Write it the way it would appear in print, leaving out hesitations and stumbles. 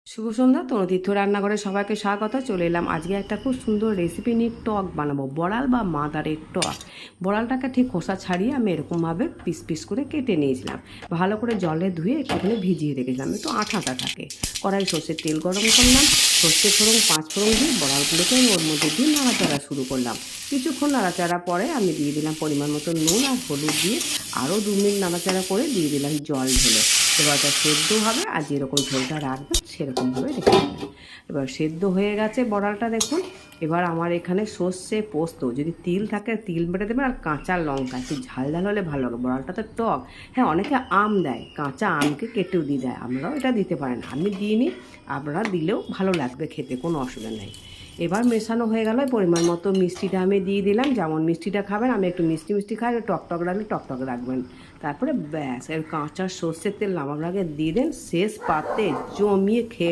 শুভ সন্ধ্যা। তনুতীর্থ রান্নাঘরে সবাইকে স্বাগত। চলে এলাম আজকে একটা খুব সুন্দর রেসিপি নিয়ে টক বানাবো, বড়াল বা মাদারের টক। বড়ালটাকে ঠিক খোসা ছাড়িয়ে আমি এরকমভাবে পিস পিস করে কেটে নিয়েছিলাম। ভালো করে জলে ধুয়ে একটুখানি ভিজিয়ে রেখেছিলাম, একটু আঠা আঠা থাকে। কড়াই সর্ষের তেল গরম করলাম, সর্ষে ফোড়ন 5 ফোড়ন দিয়ে বড়ালগুলোকে আমি ওর মধ্যে দিয়ে নাড়াচাড়া শুরু করলাম। কিছুক্ষণ নাড়াচাড়া পরে আমি দিয়ে দিলাম পরিমাণ মতো নুন আর হলুদ দিয়ে আরও 2 মিনিট নাড়াচাড়া করে দিয়ে দিলাম জল ঢেলে। এবার ওটা সেদ্ধ হবে, আর যেরকম ঝোলটা রাখবেন সেরকমভাবে রেখে দেবেন। এবার সেদ্ধ হয়ে গেছে বড়ালটা, দেখুন। এবার আমার এখানে সর্ষে পোস্ত, যদি তিল থাকে তিল বেটে দেবেন, আর কাঁচা লঙ্কা, একটু ঝাল ঝাল হলে ভালো লাগে। বড়ালটা তো টক। হ্যাঁ, অনেকে আম দেয়, কাঁচা আমকে কেটেও দিয়ে দেয়, আমরাও এটা দিতে পারেন। আমি দিইনি, আপনারা দিলেও ভালো লাগবে খেতে, কোনো অসুবিধা নেই। এবার মেশানো হয়ে গেল, পরিমাণ মতো মিষ্টিটা আমি দিয়ে দিলাম। যেমন মিষ্টিটা খাবেন, আমি একটু মিষ্টি মিষ্টি খাই, টক টক রাখলে টক টক রাখবেন। তারপরে ব্যাস, এর কাঁচা সর্ষের তেল নামানোর আগে দিয়ে দেন, শেষ পাতে জমিয়ে খেয়ে